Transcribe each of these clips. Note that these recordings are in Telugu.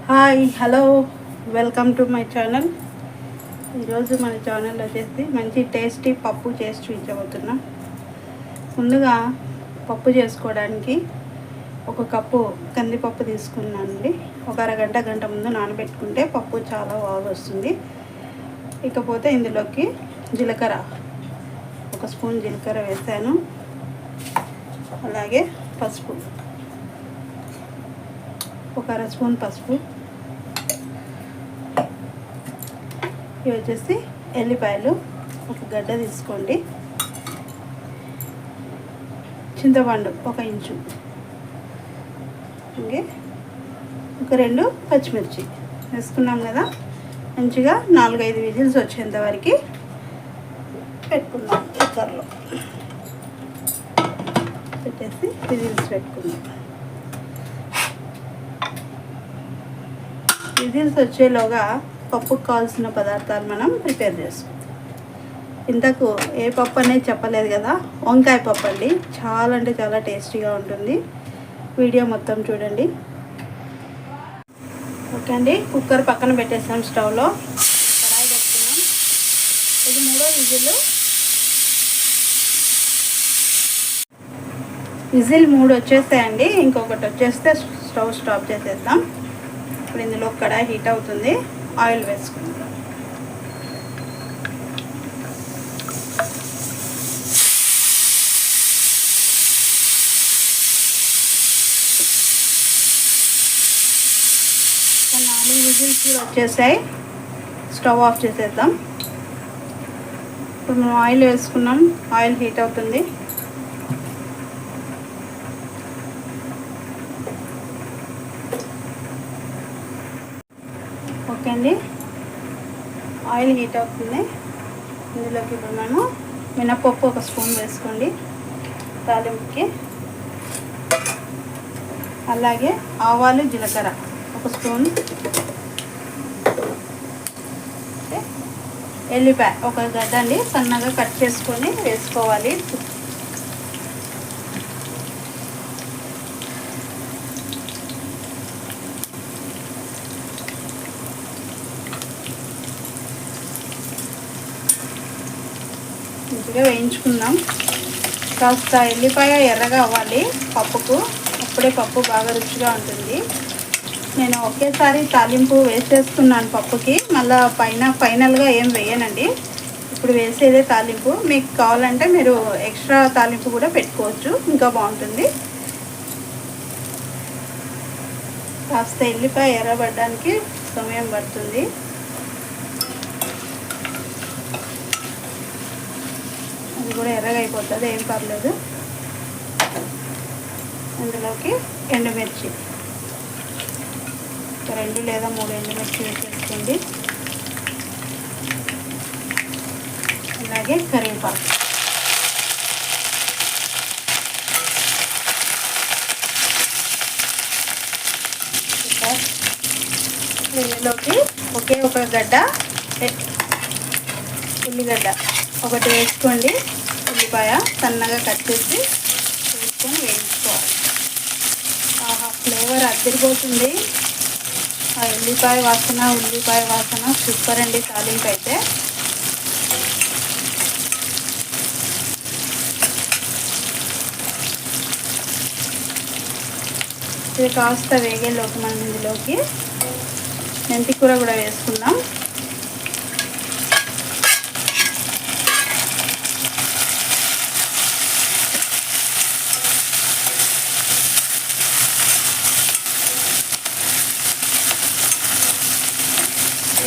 Hi hello welcome to my channel. ఈరోజు మన ఛానల్ వచ్చేసి మంచి టేస్టీ పప్పు చేసి చూపించబోతున్నాం. ముందుగా పప్పు చేసుకోవడానికి ఒక కప్పు కందిపప్పు తీసుకున్నానండి. ఒక గంట ముందు నానబెట్టుకుంటే పప్పు చాలా బాగా వస్తుంది. ఇకపోతే ఇందులోకి జీలకర్ర, ఒక స్పూన్ జీలకర్ర వేసాను. అలాగే పసుపు, ఒక అర స్పూన్ పసుపు. ఇవి వచ్చేసి ఎల్లిపాయలు ఒక గడ్డ తీసుకోండి. చింతపండు ఒక ఇంచు, అలాగే ఒక 2 పచ్చిమిర్చి వేసుకున్నాం కదా. మంచిగా 4-5 విజిల్స్ వచ్చేంత వరకు పెట్టుకుందాం. కుక్కర్లో పెట్టేసి విజిల్స్ పెట్టుకుందాం. విజిల్స్ వచ్చేలోగా పప్పుకు కావాల్సిన పదార్థాలు మనం ప్రిపేర్ చేసుకుందాం. ఇంతకు ఏ పప్పు అనేది చెప్పలేదు కదా, వంకాయ పప్పు అండి. చాలా అంటే చాలా టేస్టీగా ఉంటుంది. వీడియో మొత్తం చూడండి. ఓకే అండి, కుక్కర్ పక్కన పెట్టేసాం. స్టవ్లో కడాయి పెట్టుకున్నాం. ఇది 3వ విజిల్ 3 వచ్చేస్తాయండి. ఇంకొకటి వచ్చేస్తే స్టవ్ స్టాప్ చేసేద్దాం. ఇప్పుడు ఇందులో కడాయి హీట్ అవుతుంది. ఆయిల్ వేసుకుందాం. ఒక 4 విజిల్స్ కూడా వచ్చేసాయి. స్టవ్ ఆఫ్ చేసేద్దాం. ఇప్పుడు మనం ఆయిల్ వేసుకున్నాం. ఆయిల్ హీట్ అవుతుంది. ఓకే అండి, ఆయిల్ హీట్ అవుతుంది. ఇందులోకి ఇప్పుడు మనం మినపప్పు ఒక స్పూన్ వేసుకోండి తాలింపుకి. అలాగే ఆవాలు, జీలకర్ర ఒక స్పూన్. ఎల్లిపాయ ఒక గడ్డ అండి, సన్నగా కట్ చేసుకొని వేసుకోవాలి. మంచిగా వేయించుకుందాం. కాస్త ఎల్లిపాయ ఎర్రగా అవ్వాలి పప్పుకు, అప్పుడే పప్పు బాగా రుచిగా ఉంటుంది. నేను ఒకేసారి తాలింపు వేసేస్తున్నాను పప్పుకి, మళ్ళీ ఫైనల్గా ఏం వేయనండి. ఇప్పుడు వేసేదే తాలింపు. మీకు కావాలంటే మీరు ఎక్స్ట్రా తాలింపు కూడా పెట్టుకోవచ్చు, ఇంకా బాగుంటుంది. కాస్త ఎల్లిపాయ ఎర్రబడడానికి సమయం పడుతుంది. అది కూడా ఎర్రగా అయిపోతుంది, ఏం పర్లేదు. అందులోకి ఎండుమిర్చి ఒక 2 లేదా 3 ఎండుమిర్చి వేసేసుకోండి. అలాగే కరివేపాకు, ఇందులోకి ఒక గడ్డ ఉల్లిగడ్డ ఒకటి వేసుకోండి. ఉల్లిపాయ సన్నగా కట్ చేసి వేసుకొని వేయించుకోవాలి. ఫ్లేవర్ అద్దరిపోతుంది. ఆ ఉల్లిపాయ వాసన సూపర్ అండి తాలింపు అయితే. ఇది కాస్త వేగేలోకి మనం ఇందులోకి మెంతి కూర కూడా వేసుకుందాం.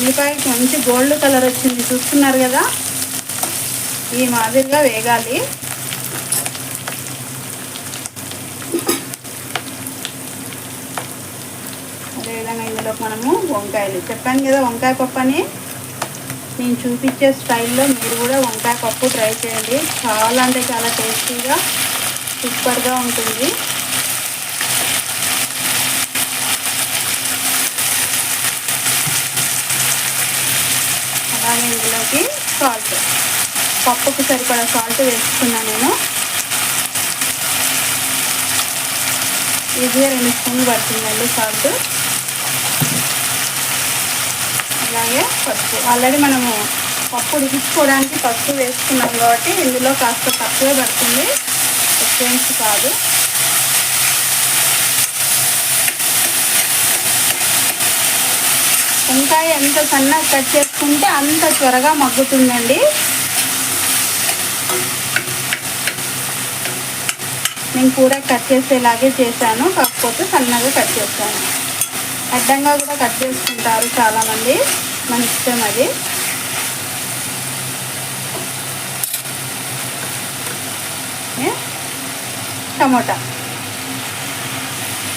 ఎల్లిపాయకి మంచి గోల్డ్ కలర్ వచ్చింది, చూస్తున్నారు కదా. ఈ మాదిరిగా వేగాలి. అదేవిధంగా ఇందులో మనము వంకాయలు, చెప్పాను కదా వంకాయ పప్పు అని. నేను చూపించే స్టైల్లో మీరు కూడా వంకాయ పప్పు ట్రై చేయండి. చాలా అంటే చాలా టేస్టీగా సూపర్గా ఉంటుంది. అలాగే ఇందులోకి సాల్ట్, పప్పుకు సరిపడా సాల్ట్ వేసుకున్నాను నేను. ఈజీగా 2 స్పూన్లు పడుతుందండి సాల్ట్. సరిపోయే పసుపు. ఆల్రెడీ మనము పప్పు ఉడికించుకోవడానికి పసుపు వేసుకున్నాం కాబట్టి ఇందులో కాస్త తక్కువే పడుతుంది, ఎక్కువ కాదు. వంకాయ ఎంత సన్నగా కట్ చేసుకుంటే అంత త్వరగా మగ్గుతుందండి. నేను కూర కట్ చేసేలాగే చేశాను, కాకపోతే సన్నగా కట్ చేశాను. అడ్డంగా కూడా కట్ చేసుకుంటారు చాలామంది, మన ఇష్టం అది. టమోటా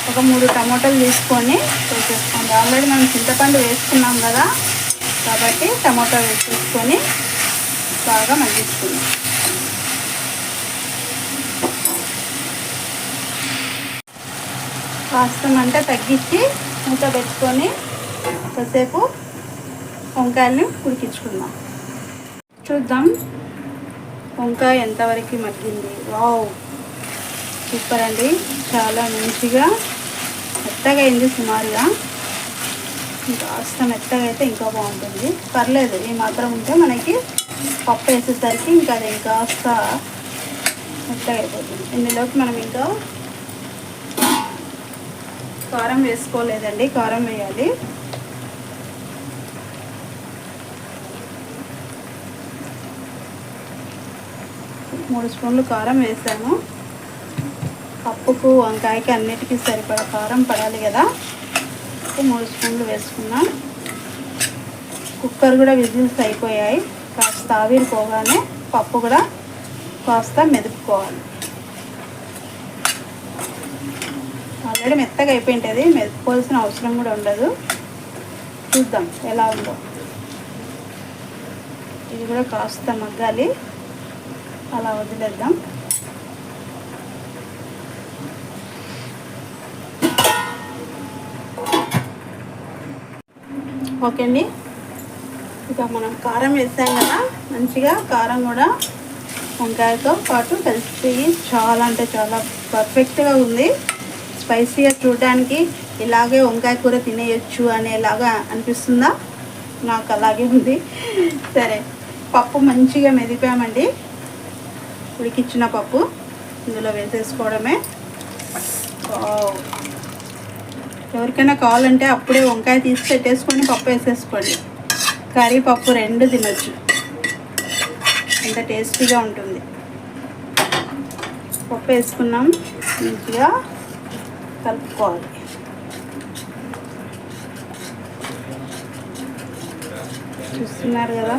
ఒక 3 టమోటాలు తీసుకొని వేసేసుకోండి. ఆల్రెడీ మనం చింతపండు వేసుకున్నాం కదా, కాబట్టి టమోటా వేసేసుకొని బాగా మగ్గించుకుందాం. కాస్త మంట తగ్గించి మూత పెట్టుకొని కాసేపు వంకాయలను ఉడికించుకుందాం. చూద్దాం వంకాయ ఎంతవరకు మగ్గింది. వావ్, సూపర్ అండి, చాలా మంచిగా మెత్తగా అయింది. సుమారుగా కాస్త మెత్తగా అయితే ఇంకా బాగుంటుంది. పర్లేదు, ఈ మాత్రం ఉంటే మనకి పప్పు వేసేసరికి ఇంకా అది కాస్త మెత్తగా అయిపోతుంది. ఇందులోకి మనం ఇంకా కారం వేసుకోలేదండి, కారం వేయాలి. మూడు స్పూన్లు కారం వేసాము. పప్పుకు వంకాయకి అన్నిటికీ సరిపడా కారం పడాలి కదా, 3 స్పూన్లు వేసుకున్నాం. కుక్కర్ కూడా విజిల్స్ అయిపోయాయి. కాస్త ఆవిరి పోగానే పప్పు కూడా కాస్త మెదుపుకోవాలి. ఆల్రెడీ మెత్తగా అయిపోయింటుంది, మెదుపుకోవాల్సిన అవసరం కూడా ఉండదు. చూద్దాం ఎలా ఉందో. ఇది కూడా కాస్త మగ్గాలి, అలా వదిలేద్దాం. ఓకే అండి, ఇక మనం కారం వేసాం కదా, మంచిగా కారం కూడా వంకాయతో పాటు కలిసిపోయి చాలా అంటే చాలా పర్ఫెక్ట్గా ఉంది. స్పైసీగా చూడడానికి ఇలాగే వంకాయ కూర తినేయచ్చు అనేలాగా అనిపిస్తుందా? నాకు అలాగే ఉంది. సరే, పప్పు మంచిగా మెదిపామండి. ఉడికిచ్చిన పప్పు ఇందులో వేసేసుకోవడమే. ఎవరికైనా కావాలంటే అప్పుడే వంకాయ తీసి పెట్టేసుకొని పప్పు వేసేసుకోండి. కర్రీ పప్పు 2 తినొచ్చు, ఎంత టేస్టీగా ఉంటుంది. పప్పు వేసుకున్నాం, మంచిగా కలుపుకోవాలి. చూస్తున్నారు కదా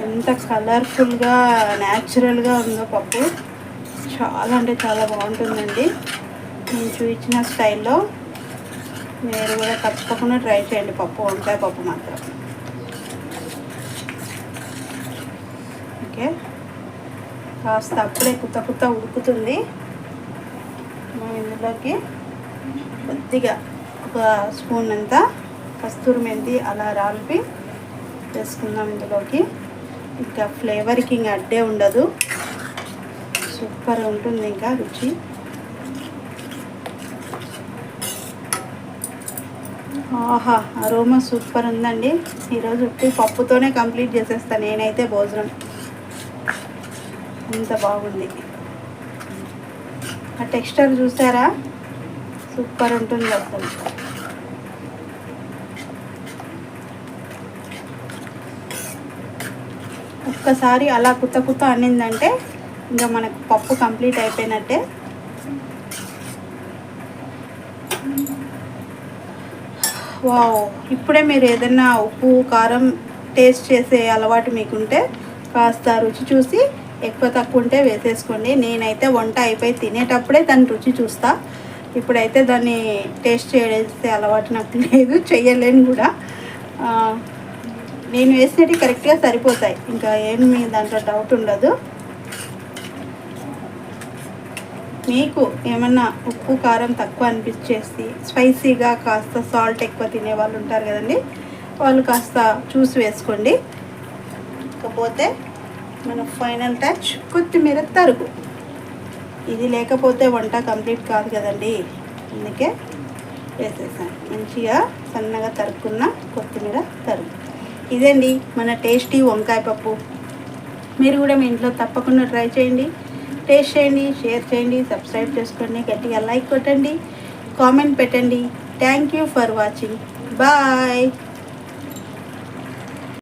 ఎంత కలర్ఫుల్గా న్యాచురల్గా ఉందో పప్పు. చాలా అంటే చాలా బాగుంటుందండి. నేను చూపించిన స్టైల్లో మీరు కూడా తప్పకుండా ట్రై చేయండి పప్పు, వంకాయ పప్పు మాత్రం. ఓకే, కాస్త అప్పుడే కుత్త ఉడుకుతుంది. మనం ఇందులోకి కొద్దిగా 1 స్పూన్ అంతా కస్తూరి మెంతి అలా రాల్పి వేసుకుందాం ఇందులోకి. ఇంకా ఫ్లేవర్కి ఇంకా అడ్డే ఉండదు, సూపర్ ఉంటుంది ఇంకా రుచి. ఆహా, అరోమా సూపర్ ఉందండి. ఈరోజు ఉట్టి పప్పుతోనే కంప్లీట్ చేసేస్తాను నేనైతే భోజనం, అంత బాగుంది. ఆ టెక్స్చర్ చూసారా, సూపర్ ఉంటుంది అసలు. ఒక్కసారి అలా కుత్త అనిందంటే ఇంకా మనకు పప్పు కంప్లీట్ అయిపోయినట్టే. వావ్, ఇప్పుడే మీరు ఏదైనా ఉప్పు కారం టేస్ట్ చేసే అలవాటు మీకుంటే కాస్త రుచి చూసి ఎక్కువ తక్కువ ఉంటే వేసేసుకోండి. నేనైతే వంట అయిపోయి తినేటప్పుడే దాని రుచి చూస్తా. ఇప్పుడైతే దాన్ని టేస్ట్ చేసే అలవాటు నాకు లేదు, చెయ్యలేను కూడా. నేను వేసినవి కరెక్ట్గా సరిపోతాయి, ఇంకా ఏమి దాంట్లో డౌట్ ఉండదు. మీకు ఏమన్నా ఉప్పు కారం తక్కువ అనిపించేసి స్పైసీగా కాస్త సాల్ట్ ఎక్కువ తినే వాళ్ళు ఉంటారు కదండి, వాళ్ళు కాస్త చూసి వేసుకోండి. ఇకపోతే మన ఫైనల్ టచ్ కొత్తిమీర తరుగు. ఇది లేకపోతే వంట కంప్లీట్ కాదు కదండి, అందుకే వేసేసాను. మంచిగా సన్నగా తరుక్కున్న కొత్తిమీర తరుగు. ఇదండి మన టేస్టీ వంకాయ పప్పు. మీరు కూడా మీ ఇంట్లో తప్పకుండా ట్రై చేయండి, టేస్ట్ చేయండి, షేర్ చేయండి, సబ్స్క్రైబ్ చేసుకోండి, గట్టిగా లైక్ కొట్టండి, కామెంట్ పెట్టండి. Thank you for watching. Bye.